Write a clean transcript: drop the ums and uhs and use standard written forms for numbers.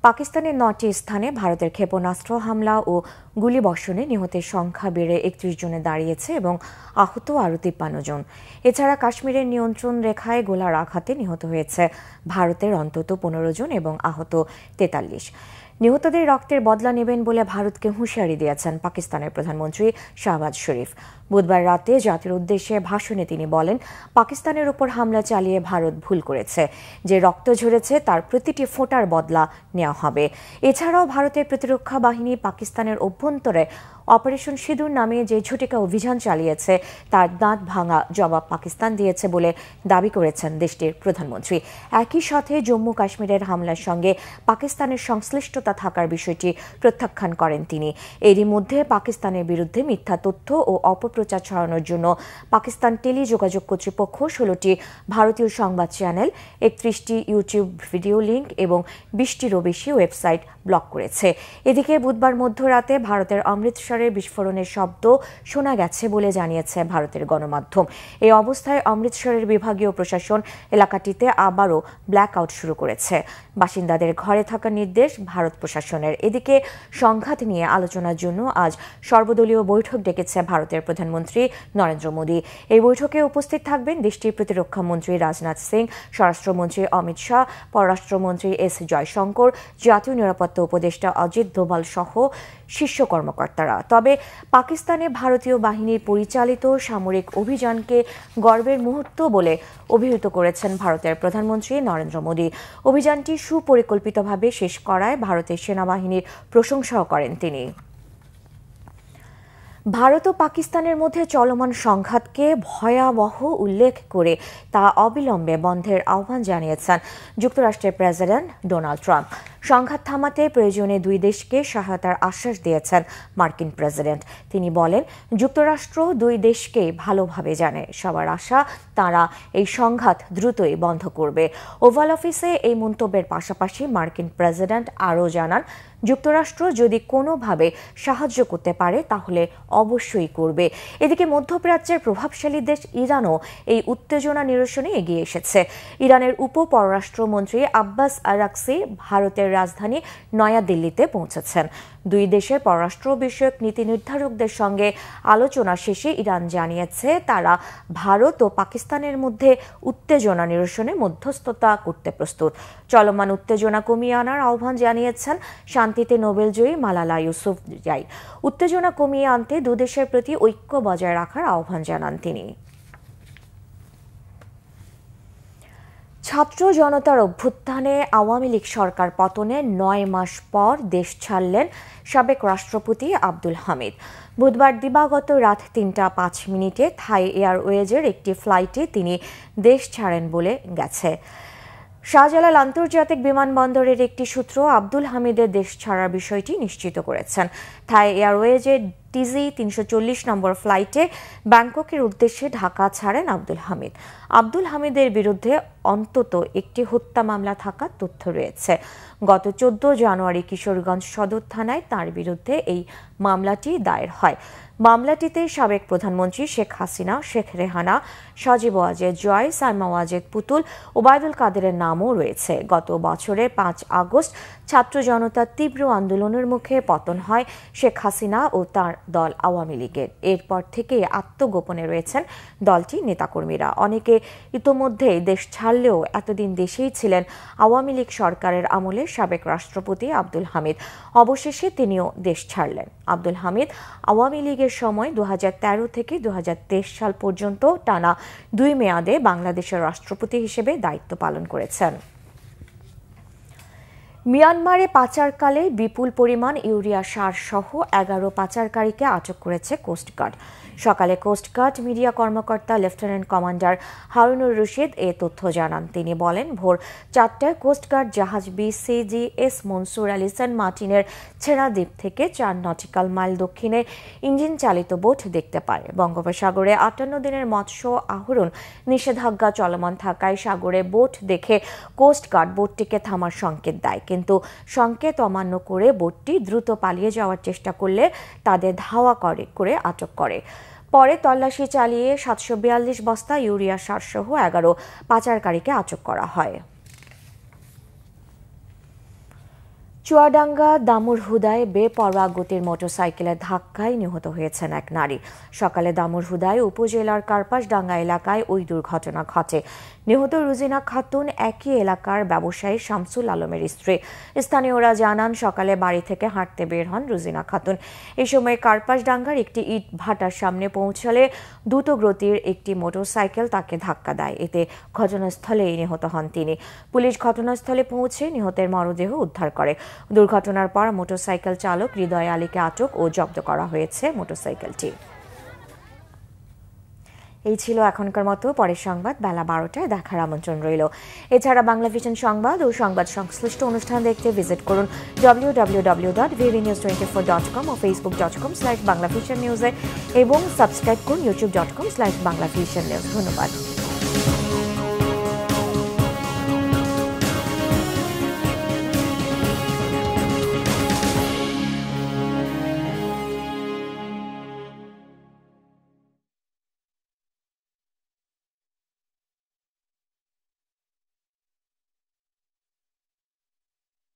পাকিস্তানের ৯টি স্থানে ভারতের ক্ষেপণাস্ত্র হামলা ও গুলিবর্ষণে নিহতের সংখ্যা বেড়ে ৩১ জনে দাঁড়িয়েছে এবং আহত আরও ৫৩ জন। এছাড়া কাশ্মীরের নিয়ন্ত্রণ রেখায় গোলার আঘাতে নিহত হয়েছে ভারতের অন্তত ১৫ জন এবং আহত ৪৩। নিহতদের রক্তের বদলা নেবেন বলে ভারতকে হুঁশিয়ারি দিয়েছেন পাকিস্তানের প্রধানমন্ত্রী শাহবাজ শরীফ। বুধবার রাতে জাতির উদ্দেশ্যে ভাষণে তিনি বলেন, পাকিস্তানের উপর হামলা চালিয়ে ভারত ভুল করেছে। যে রক্ত ঝরেছে তার প্রতিটি ফোঁটার বদলা নেওয়া হবে। এছাড়াও ভারতের প্রতিরক্ষা বাহিনী পাকিস্তানের অভ্যন্তরে অপারেশন সিঁদুর নামে যে ঝটিকা অভিযান চালিয়েছে তার দাঁত ভাঙা জবাব পাকিস্তান দিয়েছে বলে দাবি করেছেন দেশটির প্রধানমন্ত্রী। একই সাথে জম্মু কাশ্মীরের হামলার সঙ্গে পাকিস্তানের সংশ্লিষ্টতা থাকার বিষয়টি প্রত্যাখ্যান করেন তিনি। এরই মধ্যে পাকিস্তানের বিরুদ্ধে মিথ্যা তথ্য ও অপপ্রচার ছড়ানোর জন্য পাকিস্তান টেলিযোগাযোগ কর্তৃপক্ষ ১৬টি ভারতীয় সংবাদ চ্যানেল, ৩১টি ইউটিউব ভিডিও লিঙ্ক এবং ২০টিরও বেশি ওয়েবসাইট ব্লক করেছে। এদিকে বুধবার মধ্যরাতে ভারতের অমৃতসরের বিস্ফোরণের শব্দ শোনা গেছে বলে জানিয়েছে ভারতের গণমাধ্যম। এই অবস্থায় অমৃতসরের বিভাগীয় প্রশাসন এলাকাটিতে আবারও ব্ল্যাকআউট শুরু করেছে। বাসিন্দাদের ঘরে থাকার নির্দেশ ভারত প্রশাসনের। এদিকে সংঘাত নিয়ে আলোচনার জন্য আজ সর্বদলীয় বৈঠক ডেকেছে ভারতের প্রধানমন্ত্রী নরেন্দ্র মোদী। এই বৈঠকে উপস্থিত থাকবেন দেশটির প্রতিরক্ষা মন্ত্রী রাজনাথ সিং, স্বরাষ্ট্রমন্ত্রী অমিত শাহ, পররাষ্ট্রমন্ত্রী এস জয়শঙ্কর, জাতীয় নিরাপত্তা উপদেষ্টা অজিত দোভাল সহ শীর্ষ কর্মকর্তারা। তবে পাকিস্তানে ভারতীয় বাহিনীর পরিচালিত সামরিক অভিযানকে গর্বের মুহূর্ত বলে অভিহিত করেছেন ভারতের প্রধানমন্ত্রী নরেন্দ্র মোদী। অভিযানটি সুপরিকল্পিতভাবে শেষ করায় ভারতের সেনাবাহিনীর প্রশংসাও করেন তিনি। ভারত ও পাকিস্তানের মধ্যে চলমান সংঘাতকে ভয়াবহ উল্লেখ করে তা অবিলম্বে বন্ধের আহ্বান জানিয়েছেন যুক্তরাষ্ট্রের প্রেসিডেন্ট ডোনাল্ড ট্রাম্প। সংঘাত থামাতে প্রয়োজনে দুই দেশকে সহায়তার আশ্বাস দিয়েছেন মার্কিন প্রেসিডেন্ট। তিনি বলেন, যুক্তরাষ্ট্র দুই দেশকে ভালোভাবে জানে। সবার আশা তারা এই সংঘাত দ্রুতই বন্ধ করবে। ওভাল অফিসে এই মন্তব্যের পাশাপাশি মার্কিন প্রেসিডেন্ট আরও জানান, যুক্তরাষ্ট্র যদি কোনোভাবে সাহায্য করতে পারে তাহলে অবশ্যই করবে। এদিকে মধ্যপ্রাচ্যের প্রভাবশালী দেশ ইরানও এই উত্তেজনা নিরসনে এগিয়ে এসেছে। ইরানের উপপররাষ্ট্রমন্ত্রী আব্বাস আরাকচি ভারতের রাজধানী নয়াদিল্লিতে পৌঁছেছেন। দুই দেশের পররাষ্ট্র বিষয়ক নীতি নির্ধারকদের সঙ্গে আলোচনা শেষে ইরান জানিয়েছে তারা ভারত ও পাকিস্তানের মধ্যে উত্তেজনা নিরসনে মধ্যস্থতা করতে প্রস্তুত। চলমান উত্তেজনা কমিয়ে আনার আহ্বান জানিয়েছেন শান্তিতে নোবেলজয়ী মালালা ইউসুফজাই। উত্তেজনা কমিয়ে আনতে দুদেশের প্রতি ঐক্য বজায় রাখার আহ্বান জানান তিনি। ছাত্র জনতার অভ্যুত্থানে আওয়ামী লীগ সরকার পতনের ৯ মাস পর দেশ ছাড়লেন সাবেক রাষ্ট্রপতি আব্দুল হামিদ। বুধবার দিবাগত রাত ৩টা ৫ মিনিটে থাই এয়ারওয়েজের একটি ফ্লাইটে তিনি দেশ ছাড়েন বলে গেছে। শাহজালাল আন্তর্জাতিক বিমানবন্দরের একটি সূত্র আব্দুল হামিদের দেশ ছাড়ার বিষয়টি নিশ্চিত করেছেন। থাই এয়ারওয়েজের টিজি ৩৪০ নম্বর ফ্লাইটে ব্যাংককের উদ্দেশ্যে ঢাকা ছাড়েন আব্দুল হামিদ। আব্দুল হামিদের বিরুদ্ধে অন্তত একটি হত্যা মামলা থাকার তথ্য রয়েছে। গত ১৪ জানুয়ারি কিশোরগঞ্জ সদর থানায় তার বিরুদ্ধে এই মামলাটি দায়ের হয়। মামলাটিতে সাবেক প্রধানমন্ত্রী শেখ হাসিনা, শেখ রেহানা, সজীব ওয়াজেদ জয়, সাইমা ওয়াজেদ পুতুল, ওবায়দুল কাদেরের নামও রয়েছে। গত বছরের ৫ আগস্ট ছাত্র জনতার তীব্র আন্দোলনের মুখে পতন হয় শেখ হাসিনা ও তার দল আওয়ামী লীগের। এরপর থেকে আত্মগোপনে রয়েছেন দলটির নেতাকর্মীরা। অনেকে ইতোমধ্যেই দেশ ছাড়লেও এতদিন দেশেই ছিলেন আওয়ামী লীগ সরকারের আমলে সাবেক রাষ্ট্রপতি আব্দুল হামিদ। অবশেষে তিনিও দেশ ছাড়লেন। আব্দুল হামিদ আওয়ামী লীগের সময় ২০১৩ থেকে ২০২৩ সাল পর্যন্ত টানা ২ মেয়াদে বাংলাদেশের রাষ্ট্রপতি হিসেবে দায়িত্ব পালন করেছেন। মিয়ানমারে পাচারকালে বিপুল পরিমাণ ইউরিয়া সার সহ ১১ পাচারকারীকে আটক করেছে কোস্টগার্ড। সকালে কোস্টগার্ড মিডিয়া কর্মকর্তা লেফটেন্যান্ট কমান্ডার হারুনুর রশিদ এ তথ্য জানান। তিনি বলেন, ভোর ৪টায় কোস্টগার্ড জাহাজ বিসিজিএস মনসুর আলী সেন্ট মার্টিনের ছেড়া দ্বীপ থেকে ৪ নটিক্যাল মাইল দক্ষিণে ইঞ্জিন চালিত বোট দেখতে পায়। বঙ্গোপসাগরে ৫৮ দিনের মৎস্য আহরণ নিষেধাজ্ঞা চলমান থাকায় সাগরে বোট দেখে কোস্টগার্ড বোটটিকে থামার সংকেত দেয়, কিন্তু সংকেত অমান্য করে বোটটি দ্রুত পালিয়ে যাওয়ার চেষ্টা করলে তাদের ধাওয়া করে আটক করে। পরে তল্লাশি চালিয়ে ৭৪২ বস্তা ইউরিয়া সার সহ ১১ পাচারকারীকে আটক করা হয়। চুয়াডাঙ্গা দামুড়হুদায় বেপরোয়া গতির মোটরসাইকেলের ধাক্কায় নিহত হয়েছেন এক নারী। সকালে দামুড়হুদায় উপজেলার কার্পাসডাঙ্গা এলাকায় ওই দুর্ঘটনা ঘটে। নিহত রুজিনা খাতুন একই এলাকার ব্যবসায়ী শামসুল আলমের স্ত্রী। স্থানীয়রা জানান, সকালে বাড়ি থেকে হাঁটতে বের হন রুজিনা খাতুন। এই সময় কার্পাসডাঙ্গার একটি ইট ভাটার সামনে পৌঁছালে দ্রুতগতির একটি মোটরসাইকেল তাকে ধাক্কা দেয়। এতে ঘটনাস্থলেই নিহত হন তিনি। পুলিশ ঘটনাস্থলে পৌঁছে নিহতের মরদেহ উদ্ধার করে। দুর্ঘটনার পর মোটরসাইকেল চালক হৃদয় আলীকে আটক ও জব্দ করা হয়েছে মোটরসাইকেলটি। এই ছিল এখনকার মতো। পরের সংবাদ বেলা 12টায় দেখার আমন্ত্রণ রইল। এছাড়া বাংলা ভিশন সংবাদ ও সংবাদ সংশ্লিষ্ট অনুষ্ঠান দেখতে ভিজিট করুন www.vvnews24.com ও facebook.com/banglavisionnews এবং সাবস্ক্রাইব করুন youtube.com/banglavisionnews। ধন্যবাদ।